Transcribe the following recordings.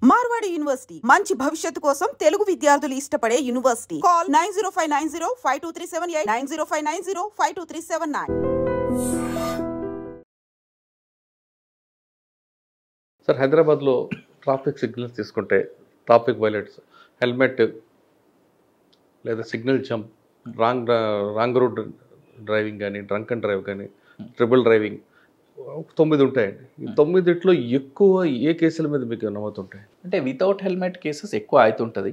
Marwadi university మంచి భవిష్యత్తు కోసం తెలుగు విద్యార్థులు ఇష్టపడే యూనివర్సిటీ. కాల్ 9059052378 9059052379. సార్, హైదరాబాద్లో ట్రాఫిక్ సిగ్నల్స్ తీసుకుంటే ట్రాఫిక్ వైలేట్స్, హెల్మెట్ లేదా signal jump, wrong route driving కానీ, డ్రంక్ అండ్ డ్రైవ్ కానీ, ట్రిపుల్ డ్రైవింగ్ 9 ఉంటాయండి. ఈ 9లో ఎక్కువ ఏ కేసుల మీద మీకు నమోతుంటాయి? అంటే వితౌట్ హెల్మెట్ కేసెస్ ఎక్కువ అవుతుంటుంది.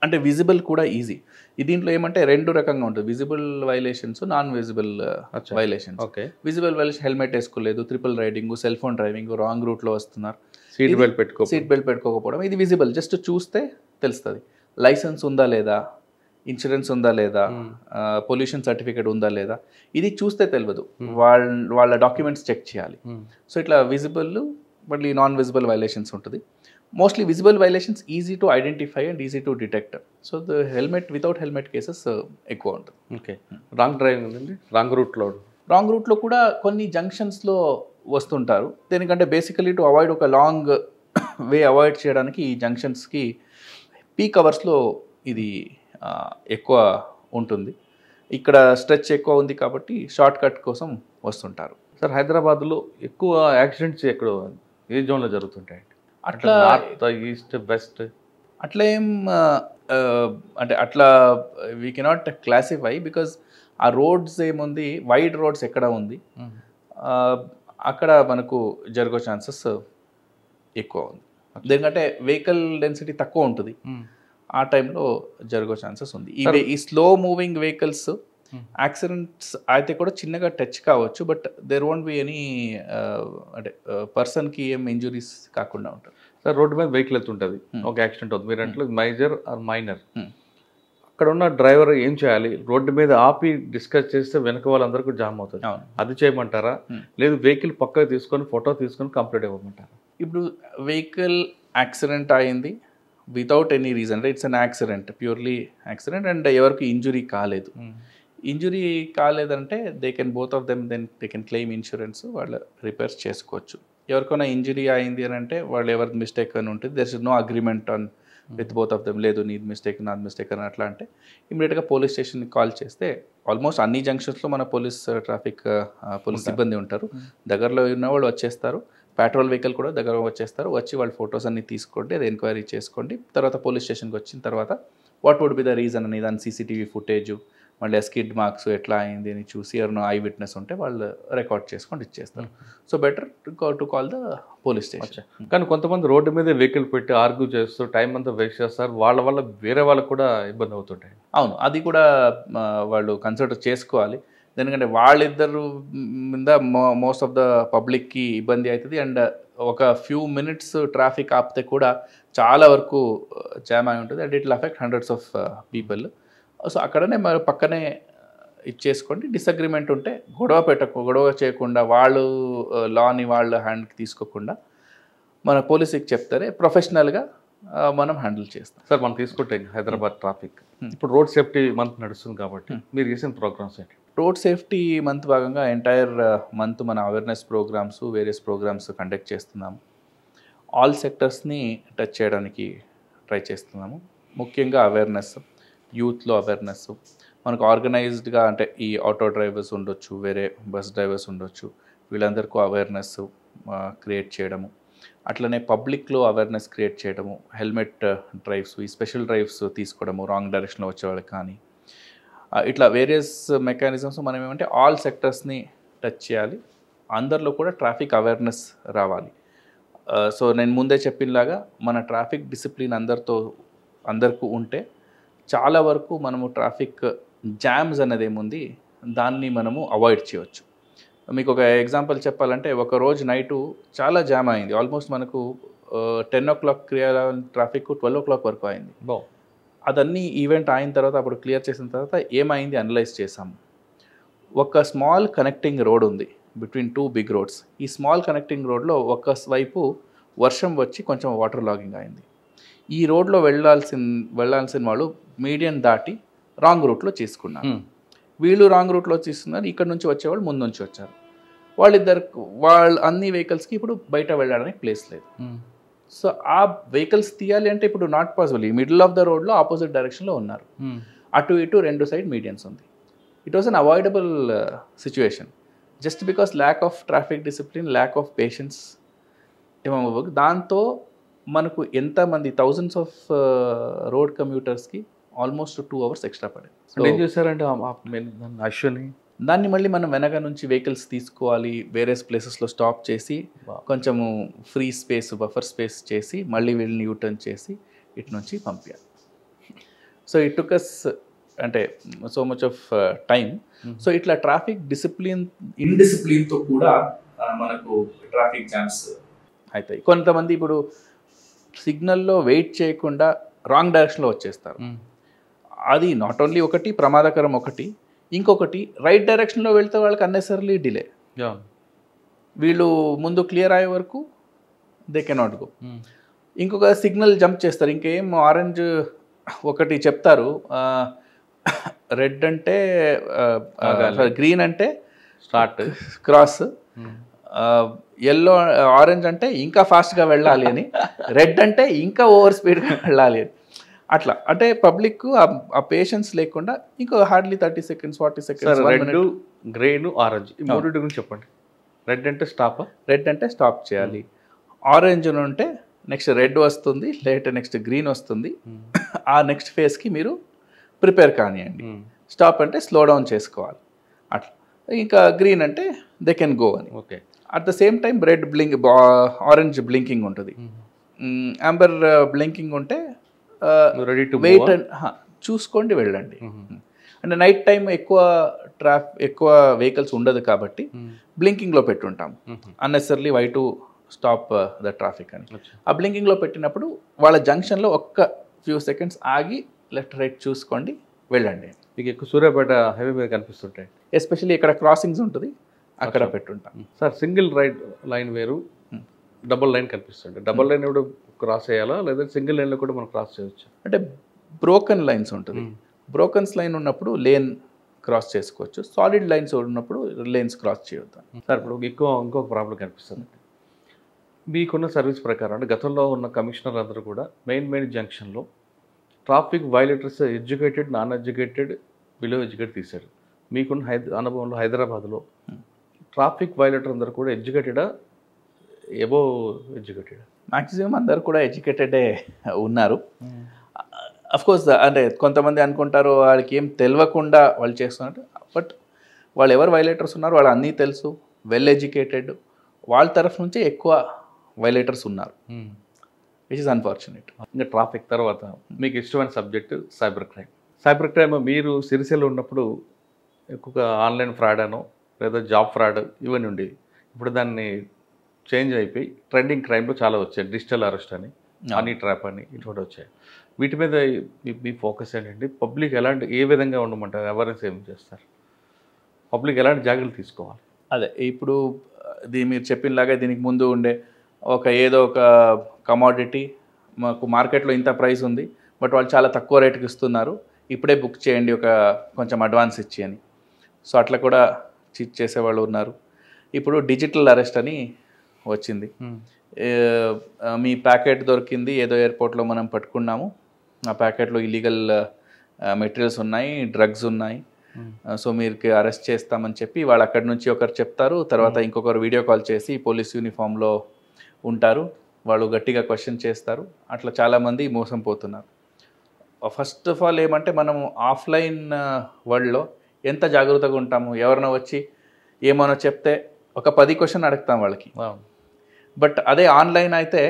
అంటే విజిబుల్ కూడా ఈజీ. దీంట్లో ఏమంటే రెండు రకంగా ఉంటుంది, visible violations, non visible violations. Okay, visible violation helmet వేసుకోలేదు, triple riding, cell phone driving, wrong రూట్లో వస్తున్నారు, సీట్ బెల్ట్ పెట్టుకోకపోవడం, ఇది విజిబుల్. జస్ట్ చూస్తే తెలుస్తుంది. లైసెన్స్ ఉందా లేదా, ఇన్సూరెన్స్ ఉందా లేదా, పొల్యూషన్ సర్టిఫికేట్ ఉందా లేదా, ఇది చూస్తే తెలియదు. వాళ్ళ డాక్యుమెంట్స్ చెక్ చేయాలి. సో ఇట్లా విజిబుల్, మళ్ళీ నాన్ విజిబుల్ వైలేషన్స్ ఉంటుంది. Mostly visible violations easy to identify and easy to detect. So the without helmet cases ఎక్కువ ఉంటుంది. ఓకే, రాంగ్ డ్రైవింగ్ ఉందండి, రాంగ్ రూట్లో కూడా కొన్ని జంక్షన్స్లో వస్తుంటారు. దేనికంటే బేసికలీ టు అవాయిడ్ ఒక లాంగ్ వే అవాయిడ్ చేయడానికి ఈ జంక్షన్స్కి పీక్ అవర్స్లో ఇది ఎక్కువ ఉంటుంది. ఇక్కడ స్ట్రెచ్ ఎక్కువ ఉంది కాబట్టి షార్ట్ కట్ కోసం వస్తుంటారు. సార్, హైదరాబాద్లో ఎక్కువ యాక్సిడెంట్స్ ఎక్కడ, ఏ జోన్లో జరుగుతుంటాయి? అట్లా నార్త్, ఈస్ట్, వెస్ట్ అట్లా ఏం అంటే అట్లా వీ కెనాట్ క్లాసిఫై, బికాజ్ ఆ రోడ్స్ ఏముంది, వైడ్ రోడ్స్ ఎక్కడ ఉంది అక్కడ మనకు జరిగే ఛాన్సెస్ ఎక్కువ ఉంది. ఎందుకంటే వెహికల్ డెన్సిటీ తక్కువ ఉంటుంది, ఆ టైంలో జరిగే ఛాన్సెస్ ఉంది. ఈ స్లో మూవింగ్ వెహికల్స్ యాక్సిడెంట్స్ అయితే కూడా చిన్నగా టచ్ కావచ్చు, but there won't be any అంటే పర్సన్కి ఏం ఇంజురీస్ కాకుండా ఉంటుంది. సార్, రోడ్డు మీద వెహికల్ వెళ్తుంటుంది, ఒక యాక్సిడెంట్ అవుతుంది, మీరు అంటే మేజర్ ఆర్ మైనర్, అక్కడ ఉన్న డ్రైవర్ ఏం చేయాలి? రోడ్డు మీద ఆపి డిస్కస్ చేస్తే వెనక వాళ్ళందరికీ జామ్ అవుతుంది, అది చేయమంటారా? లేదు వెహికల్ పక్కకు తీసుకొని ఫోటో తీసుకొని కంప్లీట్ ఇవ్వమంటారా? ఇప్పుడు వెహికల్ యాక్సిడెంట్ అయింది వితౌట్ ఎనీ రీజన్, అంటే it's an accident, purely accident, and ఎవరికి ఇంజురీ కాలేదు. ఇంజురీ కాలేదంటే both of them they can claim insurance, వాళ్ళు రిపేర్స్ చేసుకోవచ్చు. ఎవరికైనా ఇంజురీ అయింది అని అంటే వాళ్ళు ఎవరి మిస్టేక్ అని ఉంటుంది, there is no agreement on with both of them, లేదు నీది మిస్టేక్ నాది మిస్టేక్ అని అట్లా అంటే ఇమీడియట్గా పోలీస్ స్టేషన్కి కాల్ చేస్తే, ఆల్మోస్ట్ అన్ని జంక్షన్స్లో మన ట్రాఫిక్ పోలీస్ సిబ్బంది ఉంటారు, దగ్గరలో ఉన్న వాళ్ళు వచ్చేస్తారు. పెట్రోల్ వెహికల్ కూడా దగ్గర వచ్చేస్తారు, వచ్చి వాళ్ళ ఫొటోస్ అన్ని తీసుకోండి, అది ఎంక్వైరీ చేసుకోండి. తర్వాత పోలీస్ స్టేషన్కి వచ్చిన తర్వాత what would be the reason అని దాని సీసీటీవీ ఫుటేజ్, మళ్ళీ స్కిడ్ మార్క్స్ ఎట్లా అయింది అని చూసి, ఎవరైనా ఐ విట్నెస్ ఉంటే వాళ్ళు రికార్డ్ చేసుకొని ఇచ్చేస్తారు. So better to call the police station. కానీ కొంతమంది రోడ్డు మీద వెహికల్ పెట్టి ఆర్గ్యూ చేస్తూ టైం అంతా వేస్ట్ చేస్తారు, వాళ్ళ వల్ల వేరే వాళ్ళకు కూడా ఇబ్బంది అవుతుంటాయి. అవును, అది కూడా వాళ్ళు కన్సిడర్ చేసుకోవాలి. ఎందుకంటే వాళ్ళిద్దరు మీద మోస్ట్ ఆఫ్ ద పబ్లిక్కి ఇబ్బంది అవుతుంది, అండ్ ఒక ఫ్యూ మినిట్స్ ట్రాఫిక్ ఆపితే కూడా చాలా వరకు జామ్ అయి ఉంటుంది, and it will affect hundreds of people. So అక్కడనే మరి పక్కనే ఇచ్చేసుకోండి. డిసగ్రిమెంట్ ఉంటే గొడవ చేయకుండా, వాళ్ళు లాని వాళ్ళ హ్యాండ్కి తీసుకోకుండా మన పోలీసుకి చెప్తారే ప్రొఫెషనల్గా మనం హ్యాండిల్ చేస్తాం. సార్, మనం తీసుకుంటే హైదరాబాద్ ట్రాఫిక్ ఇప్పుడు రోడ్ సేఫ్టీ మంత్ నడుస్తుంది కాబట్టి మీరు చేసిన ప్రోగ్రామ్స్ ఏంటి? రోడ్ సేఫ్టీ మంత్ భాగంగా ఎంటైర్ మంత్ మన awareness programmes, various programmes conduct చేస్తున్నాము. ఆల్ సెక్టర్స్ని టచ్ చేయడానికి ట్రై చేస్తున్నాము. ముఖ్యంగా అవేర్నెస్, యూత్లో అవేర్నెస్, మనకు ఆర్గనైజ్డ్గా అంటే ఈ ఆటో డ్రైవర్స్ ఉండొచ్చు, వేరే బస్ డ్రైవర్స్ ఉండొచ్చు, వీళ్ళందరికీ అవేర్నెస్ క్రియేట్ చేయడము. అట్లనే పబ్లిక్లో అవేర్నెస్ క్రియేట్ చేయడము, హెల్మెట్ డ్రైవ్స్, ఈ స్పెషల్ డ్రైవ్స్ తీసుకోవడము, రాంగ్ డైరెక్షన్లో వచ్చేవాళ్ళకి కానీ, ఇట్లా వేరియస్ మెకానిజమ్స్ మనం ఏమంటే ఆల్ సెక్టర్స్ని టచ్ చేయాలి. అందరిలో కూడా ట్రాఫిక్ అవేర్నెస్ రావాలి. సో నేను ముందే చెప్పినలాగా మన ట్రాఫిక్ డిసిప్లిన్ అందరికీ ఉంటే చాలా వరకు మనము ట్రాఫిక్ జామ్స్ అనేది ఏముంది దాన్ని మనము అవాయిడ్ చేయవచ్చు. మీకు ఒక ఎగ్జాంపుల్ చెప్పాలంటే, ఒక రోజు నైటు చాలా జామ్ అయింది, ఆల్మోస్ట్ మనకు 10 o'clock ట్రాఫిక్ 12 o'clock వరకు అయింది. అదన్నీ ఈవెంట్ అయిన తర్వాత అప్పుడు క్లియర్ చేసిన తర్వాత ఏమైంది అనలైజ్ చేసాము. ఒక స్మాల్ కనెక్టింగ్ రోడ్ ఉంది బిట్వీన్ 2 big roads. ఈ స్మాల్ కనెక్టింగ్ రోడ్లో ఒక వైపు వర్షం వచ్చి కొంచెం వాటర్ లాగింగ్ అయింది. ఈ రోడ్లో వెళ్ళాల్సిన వాళ్ళు మీడియం దాటి రాంగ్ రూట్లో తీసుకున్నారు. వీళ్ళు రాంగ్ రూట్లో తీసుకున్నారు, ఇక్కడ నుంచి వచ్చేవాళ్ళు ముందు నుంచి వచ్చారు. వాళ్ళ అన్ని వెహికల్స్కి ఇప్పుడు బయట వెళ్ళడానికి ప్లేస్ లేదు. సో ఆ వెహికల్స్ తీయాలి అంటే ఇప్పుడు నాట్ పాసిబుల్. ఈ మిడిల్ ఆఫ్ ద రోడ్లో ఆపోజిట్ డైరెక్షన్లో ఉన్నారు, అటు ఇటు 2 సైడ్ మీడియన్స్ ఉంది. It was unavoidable situation just because lack of traffic discipline, lack of patience ఏమో. దాంతో మనకు ఎంతమంది థౌజండ్స్ ఆఫ్ రోడ్ కమ్యూటర్స్కి ఆల్మోస్ట్ 2 hours ఎక్స్ట్రా పడేది. అంటే ఏం చేశారంటే అశ్వని దాన్ని మళ్ళీ మనం వెనక నుంచి వెహికల్స్ తీసుకోవాలి, వేరే ప్లేసెస్లో స్టాప్ చేసి కొంచెము ఫ్రీ స్పేస్, బఫర్ స్పేస్ చేసి మళ్ళీ వీళ్ళని యూటర్న్ చేసి ఇటు నుంచి పంపించాలి. సో ఇట్ టుక్ అస్ అంటే so much of time. So ఇట్లా ట్రాఫిక్ డిసిప్లిన్, ఇండిసిప్లిన్తో కూడా మనకు ట్రాఫిక్ జామ్స్ అవుతాయి. కొంతమంది ఇప్పుడు సిగ్నల్లో వెయిట్ చేయకుండా రాంగ్ డైరెక్షన్లో వచ్చేస్తారు. అది నాట్ ఓన్లీ ఒకటి ప్రమాదకరం, ఒకటి ఇంకొకటి రైట్ డైరెక్షన్లో వెళ్తే వాళ్ళకి అన్నెసరీ డిలే. వీళ్ళు ముందు క్లియర్ అయ్యే వరకు దే కెనాట్ గో. ఇంకొక సిగ్నల్ జంప్ చేస్తారు, ఇంకేం ఆరెంజ్ ఒకటి చెప్తారు, రెడ్ అంటే గ్రీన్ అంటే స్టార్ట్ క్రాస్, ఎల్లో ఆరెంజ్ అంటే ఇంకా ఫాస్ట్గా వెళ్ళాలి అని, రెడ్ అంటే ఇంకా ఓవర్ స్పీడ్గా వెళ్ళాలి అని. అట్లా అంటే పబ్లిక్ ఆ పేషెన్స్ లేకుండా ఇంకో hardly 30 seconds 40 seconds. Red, green, orange ఈ మూడింటి గురించి చెప్పండి. రెడ్ అంటే స్టాప్, రెడ్ అంటే స్టాప్ చేయాలి. ఆరెంజ్ ఉంటే నెక్స్ట్ రెడ్ వస్తుంది, లేదంటే నెక్స్ట్ గ్రీన్ వస్తుంది. ఆ నెక్స్ట్ ఫేజ్కి మీరు ప్రిపేర్ కానివ్వండి. స్టాప్ అంటే స్లో డౌన్ చేసుకోవాలి అట్లా. ఇంకా గ్రీన్ అంటే దే కెన్ గో అని. Okay. At the same time red blink, orange blinking ఉంటుంది, అంబర్ బ్లింకింగ్ ఉంటే రెడీ టు వెయిట్ చూసుకోండి వెళ్ళండి. అంటే నైట్ టైం ఎక్కువ వెహికల్స్ ఉండదు కాబట్టి బ్లింకింగ్లో పెట్టుంటాం, unnecessarily why to stop the traffic అని. ఆ బ్లింకింగ్లో పెట్టినప్పుడు వాళ్ళ జంక్షన్లో ఒక్క ఫ్యూ సెకండ్స్ ఆగి లెఫ్ట్ రైట్ చూసుకోండి వెళ్ళండి. మీకు ఎక్కువ సూర్యాపేట హైవే మీద కనిపిస్తుంటాయి, ఎస్పెషల్లీ ఇక్కడ క్రాసింగ్స్ ఉంటుంది అక్కడ పెట్టుంటాం. సార్ సింగిల్ రైట్ లైన్ వేరు, డబుల్ లైన్ కనిపిస్తుంది. డబుల్ లైన్ కూడా క్రాస్ చేయాలా లేదా సింగిల్ లైన్లో కూడా మనం క్రాస్ చేయవచ్చు? అంటే బ్రోకన్ లైన్స్ ఉంటుంది, బ్రోకన్స్ లైన్ ఉన్నప్పుడు లేన్ క్రాస్ చేసుకోవచ్చు, సాలిడ్ లైన్స్ ఉన్నప్పుడు లేన్స్ క్రాస్ చేయొద్దు. సార్ ఇప్పుడు ఇంకొక ప్రాబ్లం కనిపిస్తుంది. మీకున్న సర్వీస్ ప్రకారం అంటే గతంలో ఉన్న కమిషనర్ అందరూ కూడా మెయిన్ జంక్షన్లో traffic violators educated, non educated, below educated తీశారు. మీకున్న అనుభవంలో హైదరాబాద్లో ట్రాఫిక్ వైలేటర్ అందరూ కూడా ఎడ్యుకేటెడా, ఎబో ఎడ్యుకేటెడ్? మ్యాక్సిమం అందరు కూడా ఎడ్యుకేటెడే ఉన్నారు. అఫ్కోర్స్ అంటే కొంతమంది అనుకుంటారు వాళ్ళకి ఏం తెలియకుండా వాళ్ళు చేస్తున్నట్టు, బట్ వాళ్ళు ఎవరు వైలేటర్స్ ఉన్నారు వాళ్ళు అన్నీ తెలుసు, వెల్ ఎడ్యుకేటెడ్, వాళ్ళ తరఫు నుంచే ఎక్కువ వైలేటర్స్ ఉన్నారు, విచ్ ఇస్ అన్ఫార్చునేట్. ఇంకా ట్రాఫిక్ తర్వాత మీకు ఇష్టమైన subject cyber crime. Cyber crime మీరు సిరిసిల్ల ఉన్నప్పుడు ఎక్కువగా ఆన్లైన్ ఫ్రాడ్ అనో లేదా జాబ్ ఫ్రాడ్ ఇవన్నీ ఉండేవి. ఇప్పుడు దాన్ని చేంజ్ అయిపోయి ట్రెండింగ్ క్రైమ్లో చాలా వచ్చాయి, డిజిటల్ అరెస్ట్ అని, హనీ ట్రాప్ అని ఇటువంటి వచ్చాయి. వీటి మీద మీ ఫోకస్ ఏంటంటే పబ్లిక్ ఏ విధంగా ఉండమంటారు, అవేర్నెస్ ఏం చేస్తారు, పబ్లిక్ ఎలాంటి జాగ్రత్తలు తీసుకోవాలి? అదే ఇప్పుడు మీరు చెప్పినలాగా దీనికి ముందు ఉండే ఏదో ఒక కమోడిటీ మాకు మార్కెట్లో ఇంత ప్రైస్ ఉంది బట్ వాళ్ళు చాలా తక్కువ రేటుకి ఇస్తున్నారు, ఇప్పుడే బుక్ చేయండి కొంచెం అడ్వాన్స్ ఇచ్చి అని. సో అట్లా కూడా చీట్ చేసేవాళ్ళు ఉన్నారు. ఇప్పుడు డిజిటల్ అరెస్ట్ అని వచ్చింది. మీ ప్యాకెట్ దొరికింది ఏదో ఎయిర్పోర్ట్లో మనం పట్టుకున్నాము, ఆ ప్యాకెట్లో ఇల్లీగల్ మెటీరియల్స్ ఉన్నాయి, డ్రగ్స్ ఉన్నాయి, సో మీరు అరెస్ట్ చేస్తామని చెప్పి వాళ్ళు అక్కడి నుంచి ఒకరు చెప్తారు, తర్వాత ఇంకొకరు వీడియో కాల్ చేసి పోలీస్ యూనిఫామ్లో ఉంటారు, వాళ్ళు గట్టిగా క్వశ్చన్ చేస్తారు. అట్లా చాలామంది మోసం పోతున్నారు. ఫస్ట్ ఆఫ్ ఆల్ ఏమంటే మనము ఆఫ్లైన్ వరల్డ్లో ఎంత జాగ్రత్తగా ఉంటాము, ఎవరైనా వచ్చి ఏమైనా చెప్తే ఒక 10 క్వశ్చన్ అడుగుతాం వాళ్ళకి. బట్ అదే ఆన్లైన్ అయితే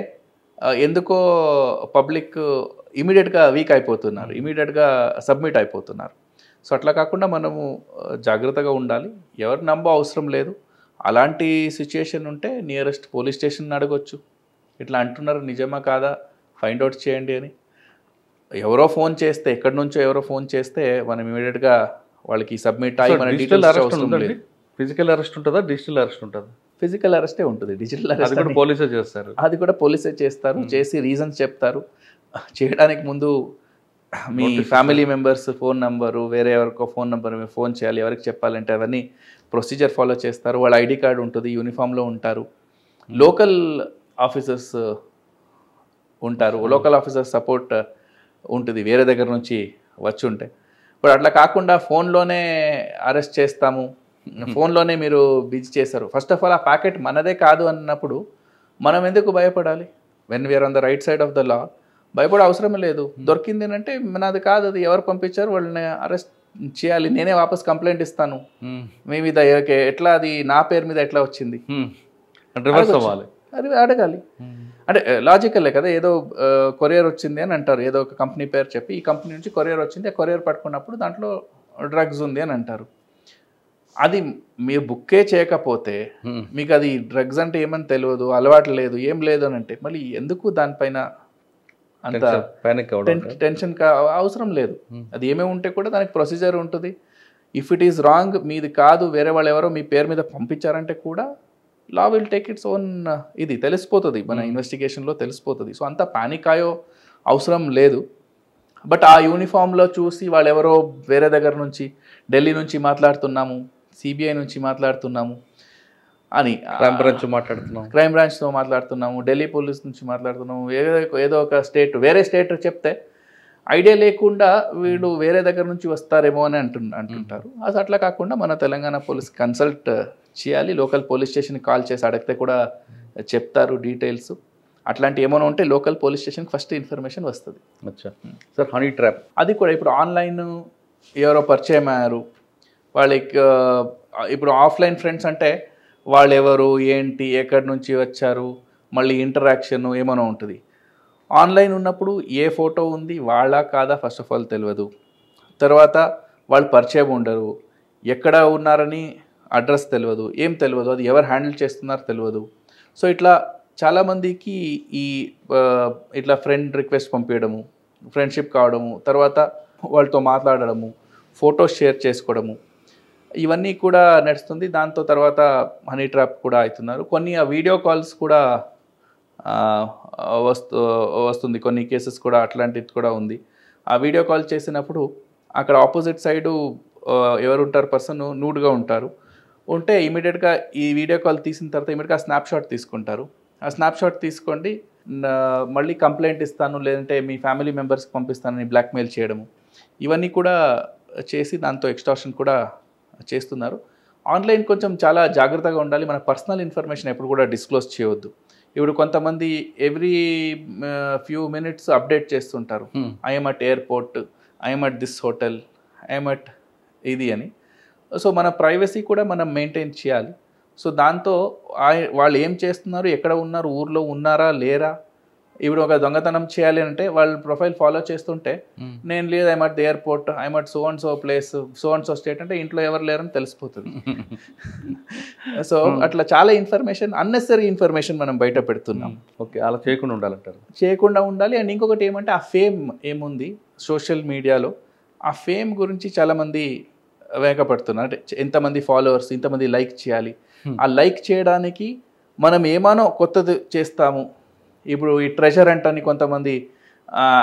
ఎందుకో పబ్లిక్ ఇమీడియట్గా వీక్ అయిపోతున్నారు, ఇమీడియట్గా సబ్మిట్ అయిపోతున్నారు. సో అట్లా కాకుండా మనము జాగ్రత్తగా ఉండాలి, ఎవరు అవసరం లేదు. అలాంటి సిచ్యుయేషన్ ఉంటే నియరెస్ట్ పోలీస్ స్టేషన్ అడగొచ్చు, ఇట్లా అంటున్నారు నిజమా కాదా ఫైండ్ అవుట్ చేయండి అని. ఎవరో ఫోన్ చేస్తే, ఎక్కడి నుంచో ఎవరో ఫోన్ చేస్తే మనం ఇమీడియట్గా వాళ్ళకి సబ్మిట్ అయ్యి మన డీటెయిల్స్ అవసరం లేదు. ఫిజికల్ అరెస్ట్ ఉంటుందా, డిజిటల్ అరెస్ట్ ఉంటుందా? ఫిజికల్ అరెస్టే ఉంటుంది, డిజిటల్ అరెస్ట్ కూడా పోలీసే చేస్తారు. అది కూడా పోలీసే చేస్తారు, చేసి రీజన్స్ చెప్తారు. చేయడానికి ముందు మీ ఫ్యామిలీ మెంబర్స్ ఫోన్ నెంబరు, వేరే ఎవరికో ఫోన్ నెంబర్ మీరు ఫోన్ చేయాలి, ఎవరికి చెప్పాలంటే అవన్నీ ప్రొసీజర్ ఫాలో చేస్తారు. వాళ్ళ ఐడి కార్డు ఉంటుంది, యూనిఫామ్లో ఉంటారు. లోకల్ ఆఫీసర్స్ ఉంటారు, లోకల్ ఆఫీసర్ సపోర్ట్ ఉంటుంది వేరే దగ్గర నుంచి వచ్చి ఉంటే. ఇప్పుడు అట్లా కాకుండా ఫోన్లోనే అరెస్ట్ చేస్తాము, ఫోన్లోనే మీరు బిజీ చేస్తారు. ఫస్ట్ ఆఫ్ ఆల్ ఆ ప్యాకెట్ మనదే కాదు అన్నప్పుడు మనం ఎందుకు భయపడాలి? When we are on the right side of the law భయపడే అవసరం లేదు. దొరికింది అంటే నాది కాదు, అది ఎవరు పంపించారు వాళ్ళని అరెస్ట్ చేయాలి, నేనే వాపస్ కంప్లైంట్ ఇస్తాను మీ మీద, ఎట్లా అది నా పేరు మీద ఎట్లా వచ్చింది అది అడగాలి. అంటే లాజికల్లే కదా, ఏదో కొరియర్ వచ్చింది అని అంటారు, ఏదో ఒక కంపెనీ పేరు చెప్పి ఈ కంపెనీ నుంచి కొరియర్ వచ్చింది, ఆ కొరియర్ పట్టుకున్నప్పుడు దాంట్లో డ్రగ్స్ ఉంది అని అంటారు. అది మీరు బుక్కే చేయకపోతే మీకు అది డ్రగ్స్ అంటే ఏమని తెలియదు, అలవాటు లేదు, ఏం లేదు అని అంటే మళ్ళీ ఎందుకు దానిపైన అంత టెన్షన్ అవసరం లేదు. అది ఏమేమి ఉంటే కూడా దానికి ప్రొసీజర్ ఉంటుంది. ఇఫ్ ఇట్ ఈస్ రాంగ్, మీది కాదు, వేరే వాళ్ళు ఎవరో మీ పేరు మీద పంపించారంటే కూడా law will take its own, ఇది తెలిసిపోతుంది, మన ఇన్వెస్టిగేషన్లో తెలిసిపోతుంది. సో అంత పానిక్ అయ్యో అవసరం లేదు. బట్ ఆ యూనిఫామ్లో చూసి వాళ్ళు ఎవరో వేరే దగ్గర నుంచి, ఢిల్లీ నుంచి మాట్లాడుతున్నాము, సిబిఐ నుంచి మాట్లాడుతున్నాము అని, క్రైమ్ బ్రాంచ్తో మాట్లాడుతున్నాము, ఢిల్లీ పోలీస్ నుంచి మాట్లాడుతున్నాము, ఏదో ఒక స్టేట్, వేరే స్టేట్ చెప్తే ఐడియా లేకుండా వీళ్ళు వేరే దగ్గర నుంచి వస్తారేమో అని అంటుంటారు. అది అట్లా కాకుండా మన తెలంగాణ పోలీస్ కన్సల్ట్ చేయాలి. లోకల్ పోలీస్ స్టేషన్కి కాల్ చేసి అడిగితే కూడా చెప్తారు డీటెయిల్స్. అట్లాంటి ఏమైనా ఉంటే లోకల్ పోలీస్ స్టేషన్కి ఫస్ట్ ఇన్ఫర్మేషన్ వస్తుంది. సార్ హనీ ట్రాప్ అది కూడా ఇప్పుడు ఆన్లైన్ ఎవరో పరిచయం అయ్యారు వాళ్ళకి, ఇప్పుడు ఆఫ్లైన్ ఫ్రెండ్స్ అంటే వాళ్ళు ఎవరు ఏంటి, ఎక్కడి నుంచి వచ్చారు, మళ్ళీ ఇంటరాక్షన్ ఏమైనా ఉంటుంది. ఆన్లైన్ ఉన్నప్పుడు ఏ ఫోటో ఉంది వాళ్ళ కాదా ఫస్ట్ ఆఫ్ ఆల్ తెలియదు, తర్వాత వాళ్ళు పరిచయం ఉండరు, ఎక్కడ ఉన్నారని అడ్రస్ తెలియదు, ఏం తెలియదు, అది ఎవరు హ్యాండిల్ చేస్తున్నారో తెలియదు. సో ఇట్లా చాలామందికి ఈ ఇట్లా ఫ్రెండ్ రిక్వెస్ట్ పంపించడము, ఫ్రెండ్షిప్ కావడము, తర్వాత వాళ్ళతో మాట్లాడడము, ఫొటోస్ షేర్ చేసుకోవడము, ఇవన్నీ కూడా నడుస్తుంది. దాంతో తర్వాత హనీ ట్రాప్ కూడా అవుతున్నారు. కొన్ని ఆ వీడియో కాల్స్ కూడా వస్తుంది, కొన్ని కేసెస్ కూడా అట్లాంటిది కూడా ఉంది. ఆ వీడియో కాల్ చేసినప్పుడు అక్కడ ఆపోజిట్ సైడు ఎవరు ఉంటారు, పర్సన్ నూడ్గా ఉంటారు, ఉంటే ఇమీడియట్గా ఈ వీడియో కాల్ తీసిన తర్వాత ఇమీడియట్గా స్నాప్షాట్ తీసుకుంటారు. ఆ స్నాప్షాట్ తీసుకోండి, మళ్ళీ కంప్లైంట్ ఇస్తాను, లేదంటే మీ ఫ్యామిలీ మెంబర్స్కి పంపిస్తానని బ్లాక్మెయిల్ చేయడము, ఇవన్నీ కూడా చేసి దాంతో ఎక్స్టార్షన్ కూడా చేస్తున్నారు. ఆన్లైన్ కొంచెం చాలా జాగ్రత్తగా ఉండాలి. మన పర్సనల్ ఇన్ఫర్మేషన్ ఎప్పుడు కూడా డిస్క్లోజ్ చేయవద్దు. ఇప్పుడు కొంతమంది ఎవ్రీ ఫ్యూ మినిట్స్ అప్డేట్ చేస్తుంటారు, I'm at airport, I'm at this hotel, I'm at ఇది అని. సో మన ప్రైవసీ కూడా మనం మెయింటైన్ చేయాలి. సో దాంతో వాళ్ళు ఏం చేస్తున్నారు, ఎక్కడ ఉన్నారు, ఊర్లో ఉన్నారా లేరా, ఇప్పుడు ఒక దొంగతనం చేయాలి అంటే వాళ్ళ ప్రొఫైల్ ఫాలో చేస్తుంటే నేను లేదు, I'm at the airport, I'm at so and so place, so and so state అంటే ఇంట్లో ఎవరు లేరని తెలిసిపోతుంది. సో అట్లా చాలా ఇన్ఫర్మేషన్, అన్నెసరీ ఇన్ఫర్మేషన్ మనం బయట పెడుతున్నాం. ఓకే, అలా చేయకుండా ఉండాలంటారు. చేయకుండా ఉండాలి. అండ్ ఇంకొకటి ఏమంటే ఆ ఫేమ్ ఏముంది సోషల్ మీడియాలో, ఆ ఫేమ్ గురించి చాలామంది వేగపడుతున్నారు. అంటే ఎంతమంది ఫాలోవర్స్, ఇంతమంది లైక్ చేయాలి, ఆ లైక్ చేయడానికి మనం ఏమానో కొత్తది చేస్తాము. ఇప్పుడు ఈ ట్రెజర్ అంటని కొంతమంది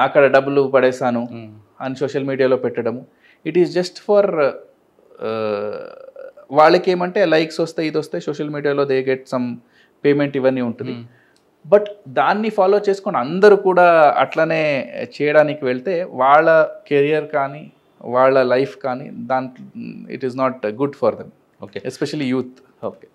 అక్కడ డబ్బులు పడేసాను అని సోషల్ మీడియాలో పెట్టడము, ఇట్ ఈస్ జస్ట్ ఫర్ వాళ్ళకి ఏమంటే లైక్స్ వస్తాయి, ఇది వస్తాయి, సోషల్ మీడియాలో దే గెట్ సమ్ పేమెంట్, ఇవన్నీ ఉంటుంది. బట్ దాన్ని ఫాలో చేసుకొని అందరూ కూడా అట్లనే చేయడానికి వెళ్తే వాళ్ళ కెరియర్ కానీ వాళ్ళ లైఫ్ కానీ దాంట్లో it is not good for them. Okay, especially youth. Okay.